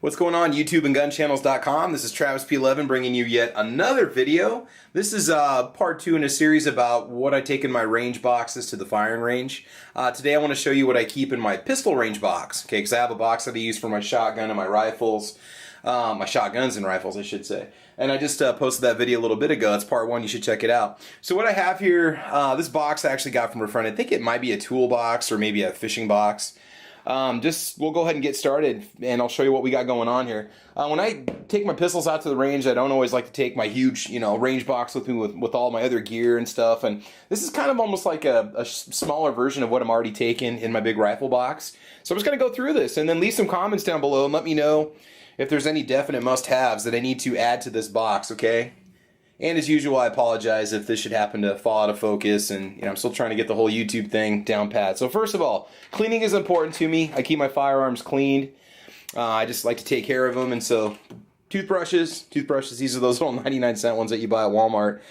What's going on, YouTube and gunchannels.com? This is Travis P11 bringing you yet another video. This is part 2 in a series about what I take in my range boxes to the firing range. Today I want to show you what I keep in my pistol range box, okay? Because I have a box that I use for my shotgun and my rifles, my shotguns and rifles, I should say. And I just posted that video a little bit ago. It's part 1. You should check it out. So what I have here, this box I actually got from a friend. I think it might be a toolbox or maybe a fishing box. We'll go ahead and get started, and I'll show you what we got going on here. When I take my pistols out to the range, I don't always like to take my huge, range box with me with all my other gear and stuff. And this is kind of almost like a smaller version of what I'm already taking in my big rifle box. So I'm just going to go through this and then leave some comments down below and let me know if there's any definite must-haves that I need to add to this box, okay? And as usual, I apologize if this should happen to fall out of focus, and I'm still trying to get the whole YouTube thing down pat. So first of all, cleaning is important to me. I keep my firearms cleaned. I just like to take care of them, and so toothbrushes, these are those little 99-cent ones that you buy at Walmart.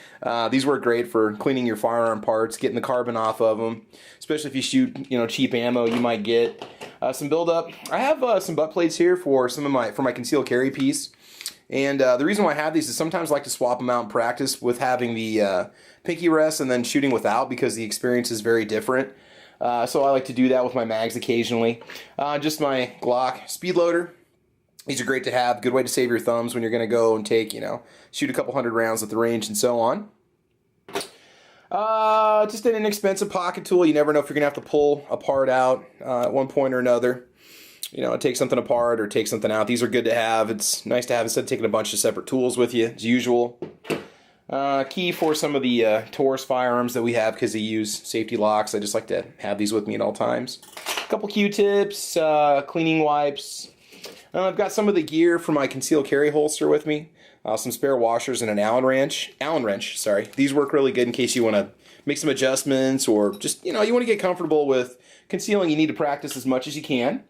These work great for cleaning your firearm parts, getting the carbon off of them, especially if you shoot, cheap ammo you might get. Some buildup. I have some butt plates here for my concealed carry piece. And the reason why I have these is sometimes I like to swap them out in practice with having the pinky rest and then shooting without, because the experience is very different. So I like to do that with my mags occasionally. Just my Glock speed loader. These are great to have. Good way to save your thumbs when you're going to go and take, shoot a couple hundred rounds at the range and so on. Just an inexpensive pocket tool. You never know if you're going to have to pull a part out at one point or another. Take something apart or take something out. These are good to have. It's nice to have instead of taking a bunch of separate tools with you, as usual. Key for some of the Taurus firearms that we have, because they use safety locks. I just like to have these with me at all times. A couple Q-tips, cleaning wipes. I've got some of the gear for my concealed carry holster with me. Some spare washers and an Allen wrench. These work really good in case you want to make some adjustments, or just, you want to get comfortable with concealing. You need to practice as much as you can.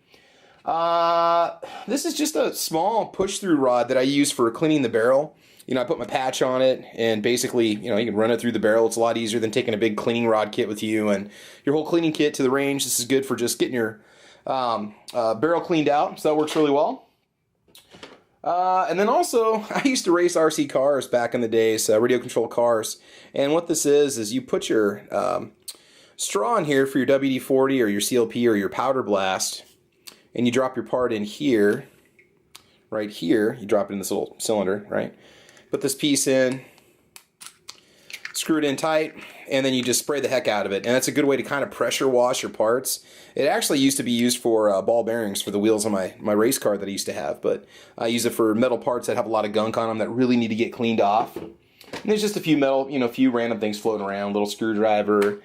This is just a small push-through rod that I use for cleaning the barrel. I put my patch on it, and basically, you can run it through the barrel. It's a lot easier than taking a big cleaning rod kit with you and your whole cleaning kit to the range. This is good for just getting your barrel cleaned out, so that works really well. And then also, I used to race RC cars back in the days, radio-controlled cars. And what this is you put your straw in here for your WD-40 or your CLP or your powder blast, and you drop your part in here, right here. You drop it in this little cylinder, right? Put this piece in, screw it in tight, and then you just spray the heck out of it. And that's a good way to kind of pressure wash your parts. It actually used to be used for ball bearings for the wheels on my race car that I used to have, but I use it for metal parts that have a lot of gunk on them that really need to get cleaned off. And there's just a few metal, few random things floating around, little screwdriver,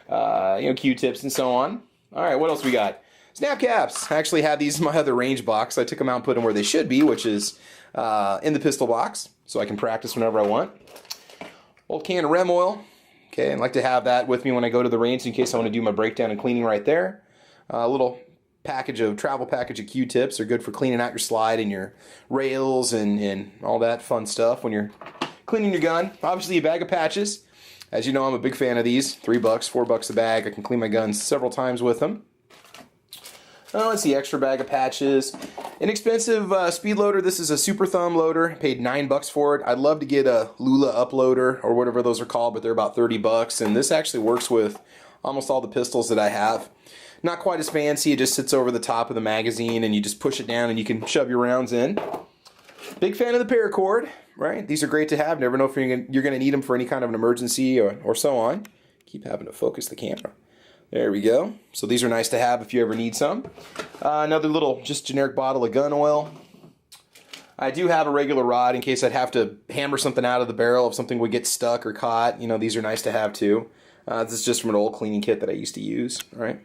Q-tips and so on. All right, what else we got? Snap caps. I actually have these in my other range box. I took them out and put them where they should be, which is in the pistol box, so I can practice whenever I want. Old can of Rem oil. Okay, I like to have that with me when I go to the range in case I want to do my breakdown and cleaning right there. A little travel package of Q-tips are good for cleaning out your slide and your rails and all that fun stuff when you're cleaning your gun. Obviously, a bag of patches. As you know, I'm a big fan of these. $3, $4 a bag. I can clean my guns several times with them. Let's see, extra bag of patches. Inexpensive speed loader. This is a Super Thumb loader. I paid $9 for it. I'd love to get a Lula uploader or whatever those are called, but they're about $30. And this actually works with almost all the pistols that I have. Not quite as fancy. It just sits over the top of the magazine, and you just push it down and you can shove your rounds in. Big fan of the paracord, right? These are great to have. Never know if you're going to need them for any kind of an emergency or so on. Keep having to focus the camera. There we go. So these are nice to have if you ever need some. Another little just generic bottle of gun oil. I do have a regular rod in case I'd have to hammer something out of the barrel if something would get stuck or caught. These are nice to have too. This is just from an old cleaning kit that I used to use. All right.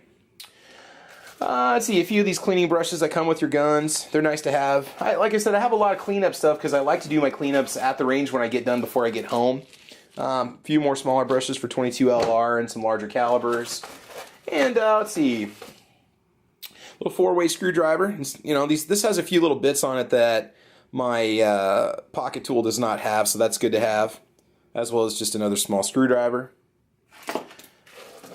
Let's see, a few of these cleaning brushes that come with your guns. They're nice to have. Like I said, I have a lot of cleanup stuff because I like to do my cleanups at the range when I get done before I get home. A few more smaller brushes for 22 LR and some larger calibers. And let's see, little 4-way screwdriver. This has a few little bits on it that my pocket tool does not have, so that's good to have, as well as just another small screwdriver.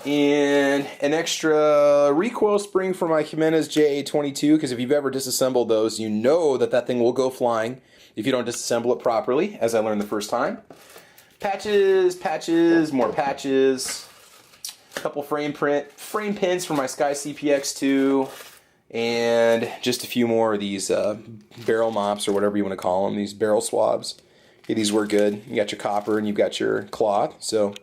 And an extra recoil spring for my Jimenez JA22, because if you've ever disassembled those, you know that that thing will go flying if you don't disassemble it properly, as I learned the first time. Patches, more patches. A couple frame pins for my Sky CPX2, and just a few more of these barrel mops, or whatever you want to call them, these barrel swabs. Okay, these work good. You got your copper and you've got your cloth. So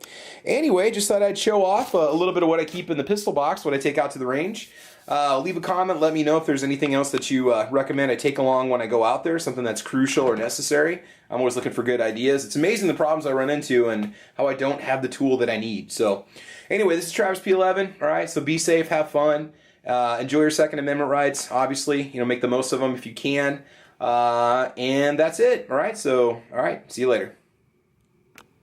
anyway, just thought I'd show off a little bit of what I keep in the pistol box, what I take out to the range. Leave a comment, let me know if there's anything else that you recommend I take along when I go out there, something that's crucial or necessary. I'm always looking for good ideas. It's amazing the problems I run into and how I don't have the tool that I need. So anyway, this is Travis P11. All right, so be safe, have fun, enjoy your Second Amendment rights. Obviously, make the most of them if you can. And that's it. All right, see you later.